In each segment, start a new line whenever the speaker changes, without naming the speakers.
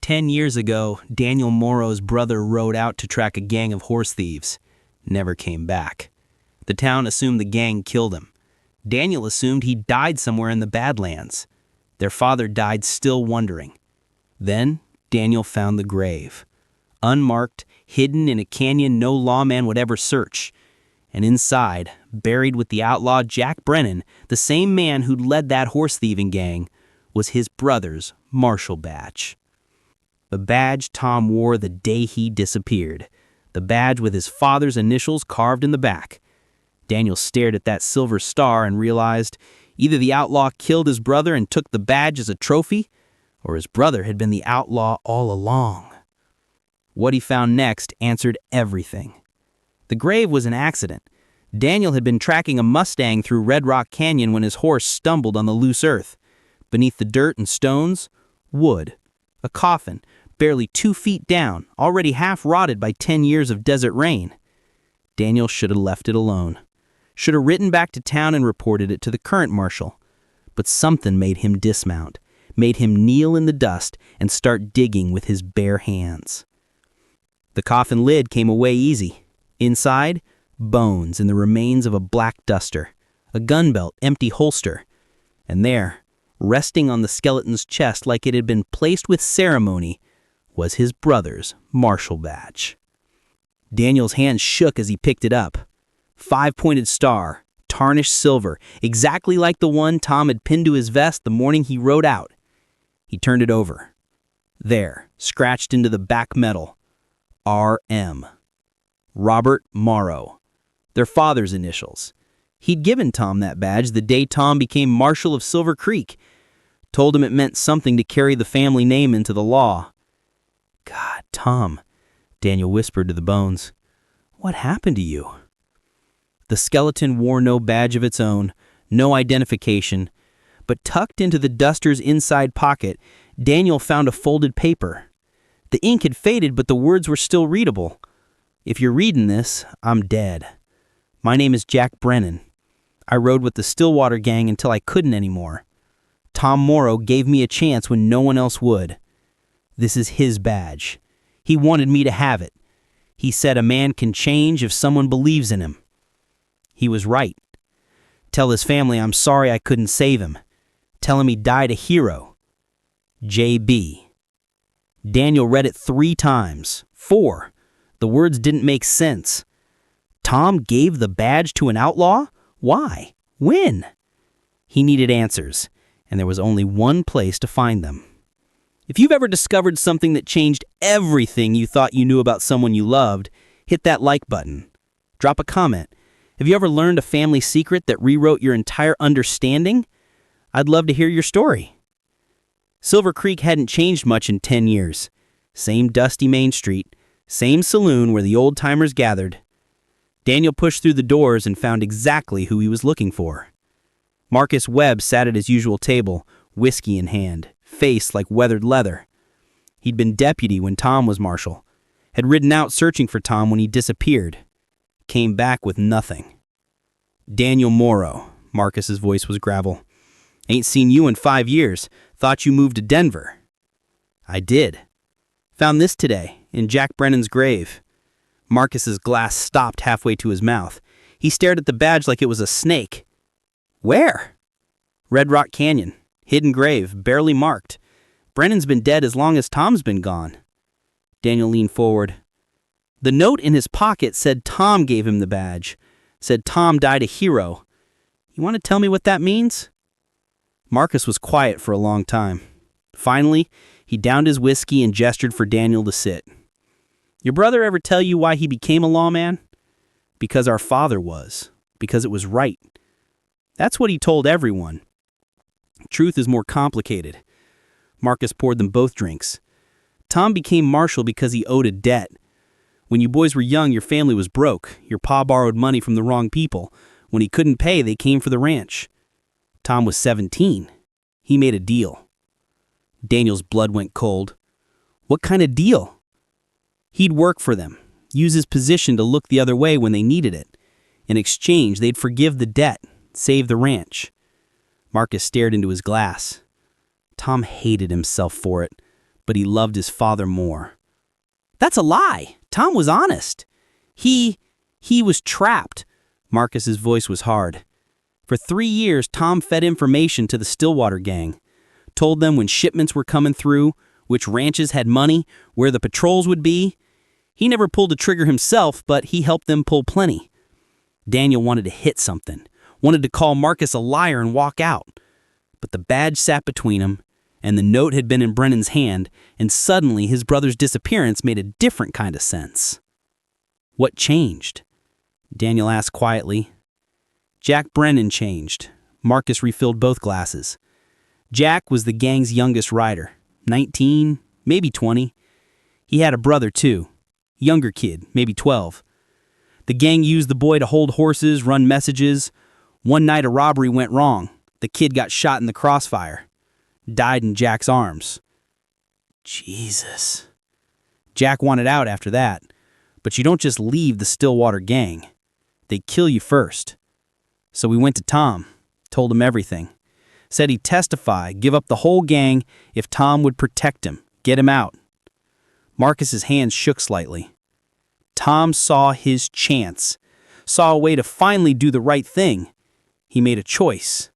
10 years ago, Daniel Morrow's brother rode out to track a gang of horse thieves. Never came back. The town assumed the gang killed him. Daniel assumed he died somewhere in the Badlands. Their father died still wondering. Then, Daniel found the grave. Unmarked, hidden in a canyon no lawman would ever search. And inside, buried with the outlaw Jack Brennan, the same man who'd led that horse thieving gang, was his brother's Marshal badge. The badge Tom wore the day he disappeared. The badge with his father's initials carved in the back. Daniel stared at that silver star and realized either the outlaw killed his brother and took the badge as a trophy, or his brother had been the outlaw all along. What he found next answered everything. The grave was an accident. Daniel had been tracking a Mustang through Red Rock Canyon when his horse stumbled on the loose earth. Beneath the dirt and stones, wood. A coffin, barely 2 feet down, already half rotted by 10 years of desert rain. Daniel should have left it alone. Should have ridden back to town and reported it to the current marshal. But something made him dismount, made him kneel in the dust and start digging with his bare hands. The coffin lid came away easy. Inside, bones and the remains of a black duster, a gun belt, empty holster. And there, resting on the skeleton's chest like it had been placed with ceremony, was his brother's Marshal badge. Daniel's hands shook as he picked it up. 5-pointed star, tarnished silver, exactly like the one Tom had pinned to his vest the morning he rode out. He turned it over. There, scratched into the back metal, R.M. Robert Morrow. Their father's initials. He'd given Tom that badge the day Tom became Marshal of Silver Creek. Told him it meant something to carry the family name into the law. "God, Tom," Daniel whispered to the bones. "What happened to you?" The skeleton wore no badge of its own, no identification, but tucked into the duster's inside pocket, Daniel found a folded paper. The ink had faded, but the words were still readable. "If you're reading this, I'm dead. My name is Jack Brennan. I rode with the Stillwater gang until I couldn't anymore. Tom Morrow gave me a chance when no one else would. This is his badge. He wanted me to have it. He said a man can change if someone believes in him. He was right. Tell his family I'm sorry I couldn't save him. Tell him he died a hero. J.B." Daniel read it 3 times. 4. The words didn't make sense. Tom gave the badge to an outlaw? Why? When? He needed answers, and there was only one place to find them. If you've ever discovered something that changed everything you thought you knew about someone you loved, hit that like button. Drop a comment. Have you ever learned a family secret that rewrote your entire understanding? I'd love to hear your story. Silver Creek hadn't changed much in 10 years. Same dusty Main Street, same saloon where the old-timers gathered. Daniel pushed through the doors and found exactly who he was looking for. Marcus Webb sat at his usual table, whiskey in hand, face like weathered leather. He'd been deputy when Tom was marshal, had ridden out searching for Tom when he disappeared. Came back with nothing. "Daniel Morrow," Marcus's voice was gravel. "Ain't seen you in 5 years. Thought you moved to Denver." "I did. Found this today, in Jack Brennan's grave." Marcus's glass stopped halfway to his mouth. He stared at the badge like it was a snake. "Where?" "Red Rock Canyon. Hidden grave, barely marked. Brennan's been dead as long as Tom's been gone." Daniel leaned forward. The note in his pocket said Tom gave him the badge. Said Tom died a hero. "You want to tell me what that means?" Marcus was quiet for a long time. Finally, he downed his whiskey and gestured for Daniel to sit. "Your brother ever tell you why he became a lawman?" "Because our father was. Because it was right." That's what he told everyone. Truth is more complicated. Marcus poured them both drinks. "Tom became marshal because he owed a debt. When you boys were young, your family was broke. Your pa borrowed money from the wrong people. When he couldn't pay, they came for the ranch. Tom was 17. He made a deal." Daniel's blood went cold. "What kind of deal?" "He'd work for them, use his position to look the other way when they needed it. In exchange, they'd forgive the debt, save the ranch." Marcus stared into his glass. Tom hated himself for it. but he loved his father more. That's a lie. Tom was honest. He was trapped. Marcus's voice was hard. For 3 years, Tom fed information to the Stillwater gang. Told them when shipments were coming through, which ranches had money, where the patrols would be. He never pulled a trigger himself, but he helped them pull plenty. Daniel wanted to hit something, wanted to call Marcus a liar and walk out. But the badge sat between them, and the note had been in Brennan's hand, and suddenly his brother's disappearance made a different kind of sense. What changed? Daniel asked quietly. Jack Brennan changed. Marcus refilled both glasses. Jack was the gang's youngest rider, 19, maybe 20. He had a brother too, younger kid, maybe 12. The gang used the boy to hold horses, run messages. One night a robbery went wrong. The kid got shot in the crossfire. Died in Jack's arms. Jesus. Jack wanted out after that. But you don't just leave the Stillwater gang. They kill you first. So we went to Tom, told him everything. Said he'd testify, give up the whole gang if Tom would protect him, get him out. Marcus's hands shook slightly. Tom saw his chance, saw a way to finally do the right thing. He made a choice.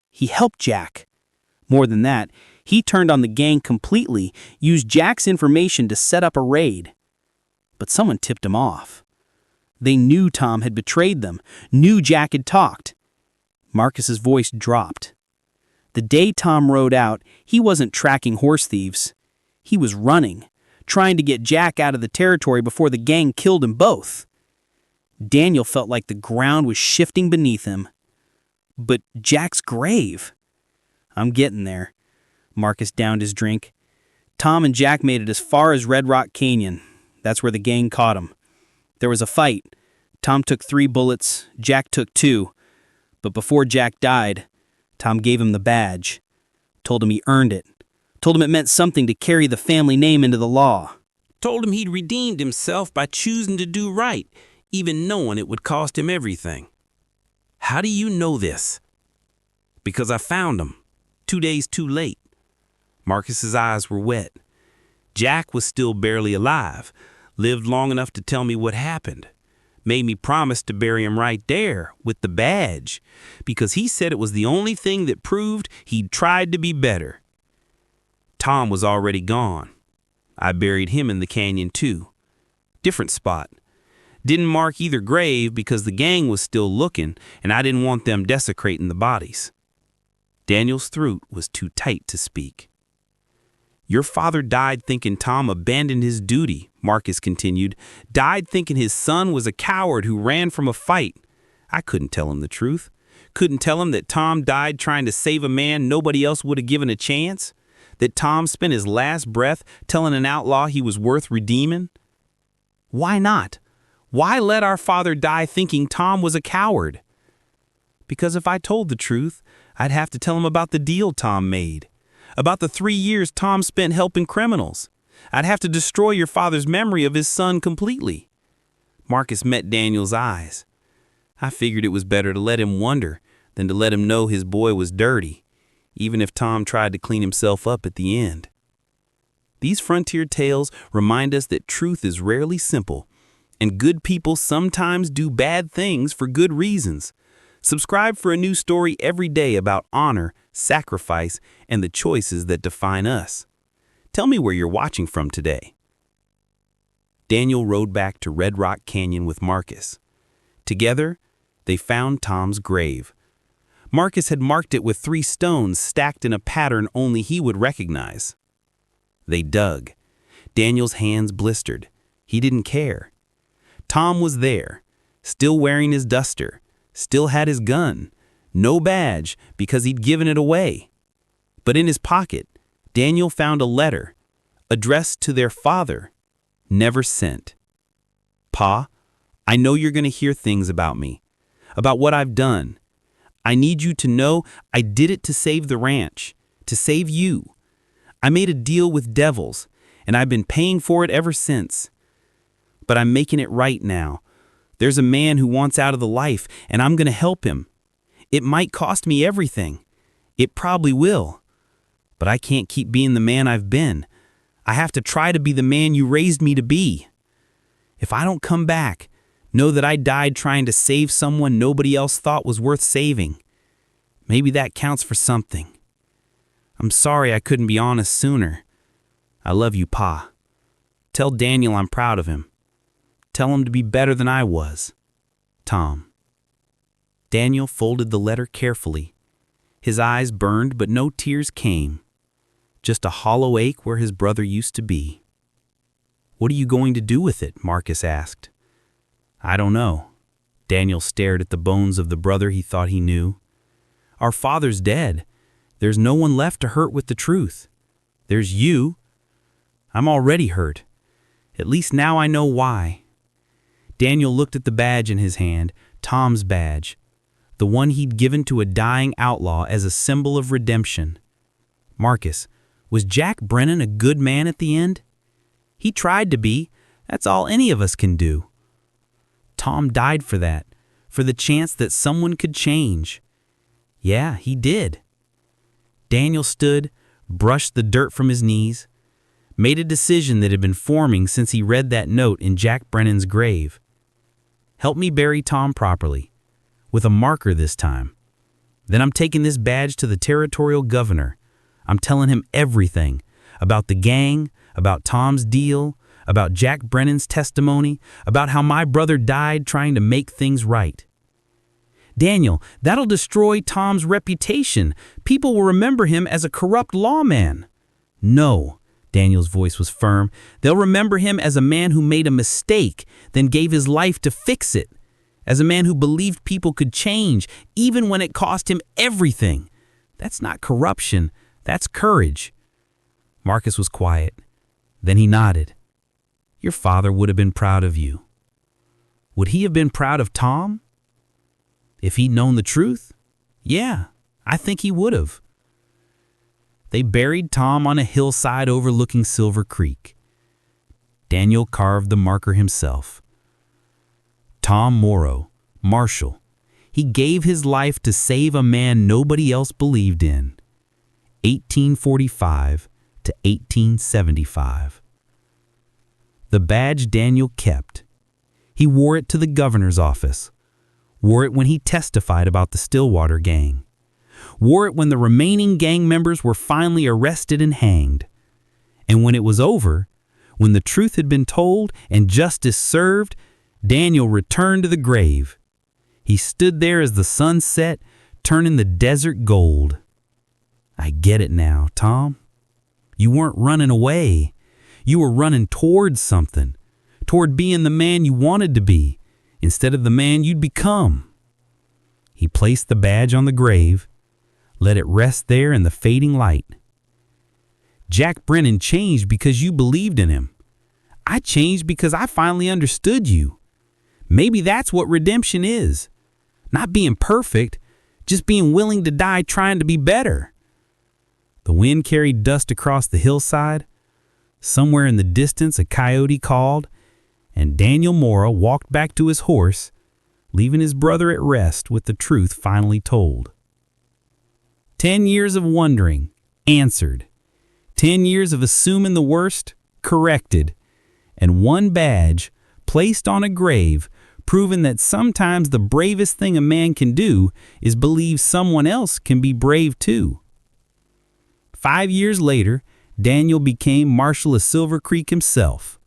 He helped Jack. More than that, he turned on the gang completely, used Jack's information to set up a raid. But someone tipped him off. They knew Tom had betrayed them, knew Jack had talked. Marcus's voice dropped. The day Tom rode out, he wasn't tracking horse thieves. He was running, trying to get Jack out of the territory before the gang killed them both. Daniel felt like the ground was shifting beneath him. But Jack's grave. I'm getting there. Marcus downed his drink. Tom and Jack made it as far as Red Rock Canyon. That's where the gang caught him. There was a fight. Tom took 3 bullets, Jack took 2. But before Jack died, Tom gave him the badge. Told him he earned it. Told him it meant something to carry the family name into the law.
Told him he'd redeemed himself by choosing to do right, even knowing it would cost him everything. How do you know this? Because I found him, 2 days too late. Marcus's eyes were wet. Jack was still barely alive, lived long enough to tell me what happened. Made me promise to bury him right there with the badge, because he said it was the only thing that proved he'd tried to be better. Tom was already gone. I buried him in the canyon too. Different spot. Didn't mark either grave because the gang was still looking and I didn't want them desecrating the bodies. Daniel's throat was too tight to speak. Your father died thinking Tom abandoned his duty, Marcus continued. Died thinking his son was a coward who ran from a fight. I couldn't tell him the truth. Couldn't tell him that Tom died trying to save a man nobody else would have given a chance. That Tom spent his last breath telling an outlaw he was worth redeeming. Why not? Why let our father die thinking Tom was a coward? Because if I told the truth, I'd have to tell him about the deal Tom made. About the 3 years Tom spent helping criminals. I'd have to destroy your father's memory of his son completely. Marcus met Daniel's eyes. I figured it was better to let him wonder than to let him know his boy was dirty, even if Tom tried to clean himself up at the end. These frontier tales remind us that truth is rarely simple, and good people sometimes do bad things for good reasons. Subscribe for a new story every day about honor, sacrifice, and the choices that define us. Tell me where you're watching from today. Daniel rode back to Red Rock Canyon with Marcus. Together, they found Tom's grave. Marcus had marked it with 3 stones stacked in a pattern only he would recognize. They dug. Daniel's hands blistered. He didn't care. Tom was there, still wearing his duster, still had his gun, no badge because he'd given it away. But in his pocket, Daniel found a letter, addressed to their father, never sent. Pa, I know you're going to hear things about me, about what I've done. I need you to know I did it to save the ranch, to save you. I made a deal with devils, and I've been paying for it ever since. But I'm making it right now. There's a man who wants out of the life, and I'm going to help him. It might cost me everything. It probably will. But I can't keep being the man I've been.
I have to try to be the man you raised me to be. If I don't come back, know that I died trying to save someone nobody else thought was worth saving. Maybe that counts for something. I'm sorry I couldn't be honest sooner. I love you, Pa. Tell Daniel I'm proud of him. Tell him to be better than I was. Tom. Daniel folded the letter carefully. His eyes burned, but no tears came. Just a hollow ache where his brother used to be. What are you going to do with it? Marcus asked. I don't know. Daniel stared at the bones of the brother he thought he knew. Our father's dead. There's no one left to hurt with the truth. There's you. I'm already hurt. At least now I know why. Daniel looked at the badge in his hand, Tom's badge, the one he'd given to a dying outlaw as a symbol of redemption. Marcus, was Jack Brennan a good man at the end? He tried to be. That's all any of us can do. Tom died for that, for the chance that someone could change. Yeah, he did. Daniel stood, brushed the dirt from his knees, made a decision that had been forming since he read that note in Jack Brennan's grave. Help me bury Tom properly, with a marker this time. Then I'm taking this badge to the territorial governor. I'm telling him everything about the gang, about Tom's deal, about Jack Brennan's testimony, about how my brother died trying to make things right. Daniel, that'll destroy Tom's reputation. People will remember him as a corrupt lawman. No, Daniel's voice was firm. They'll remember him as a man who made a mistake, then gave his life to fix it. As a man who believed people could change, even when it cost him everything. That's not corruption. That's courage. Marcus was quiet. Then he nodded. Your father would have been proud of you. Would he have been proud of Tom? If he'd known the truth? Yeah, I think he would have. They buried Tom on a hillside overlooking Silver Creek. Daniel carved the marker himself. Tom Morrow, Marshal. He gave his life to save a man nobody else believed in. 1845 to 1875. The badge Daniel kept. He wore it to the governor's office. Wore it when he testified about the Stillwater gang. Wore it when the remaining gang members were finally arrested and hanged. And when it was over, when the truth had been told and justice served, Daniel returned to the grave. He stood there as the sun set, turning the desert gold. I get it now, Tom. You weren't running away. You were running towards something, toward being the man you wanted to be, instead of the man you'd become. He placed the badge on the grave, let it rest there in the fading light. Jack Brennan changed because you believed in him. I changed because I finally understood you. Maybe that's what redemption is. Not being perfect, just being willing to die trying to be better. The wind carried dust across the hillside. Somewhere in the distance a coyote called, and Daniel Morrow walked back to his horse, leaving his brother at rest with the truth finally told. 10 years of wondering, answered. 10 years of assuming the worst, corrected. And one badge, placed on a grave, proving that sometimes the bravest thing a man can do is believe someone else can be brave too. 5 years later, Daniel became Marshal of Silver Creek himself.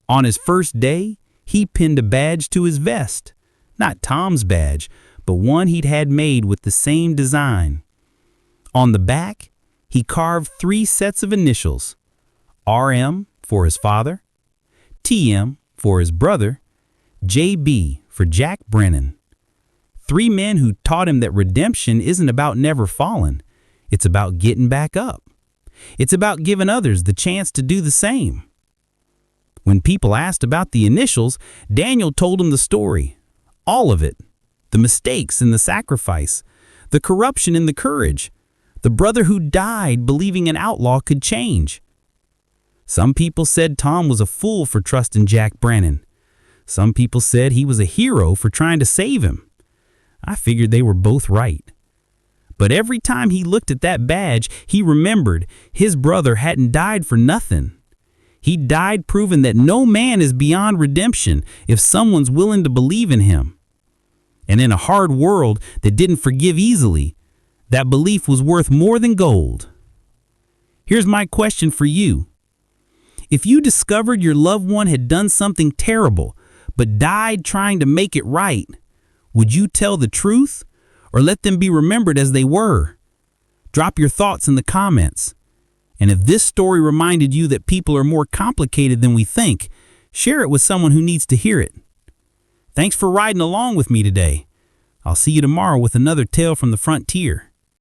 On his first day, he pinned a badge to his vest. Not Tom's badge, but one he'd had made with the same design. On the back, he carved 3 sets of initials. RM for his father, TM for his brother, JB for Jack Brennan. 3 men who taught him that redemption isn't about never falling. It's about getting back up. It's about giving others the chance to do the same. When people asked about the initials, Daniel told them the story. All of it. The mistakes and the sacrifice. The corruption and the courage. The brother who died believing an outlaw could change. Some people said Tom was a fool for trusting Jack Brennan. Some people said he was a hero for trying to save him. I figured they were both right. But every time he looked at that badge, he remembered his brother hadn't died for nothing.
He died proving that no man is beyond redemption if someone's willing to believe in him. And in a hard world that didn't forgive easily, that belief was worth more than gold. Here's my question for you. If you discovered your loved one had done something terrible, but died trying to make it right, would you tell the truth or let them be remembered as they were? Drop your thoughts in the comments. And if this story reminded you that people are more complicated than we think, share it with someone who needs to hear it. Thanks for riding along with me today. I'll see you tomorrow with another tale from the frontier.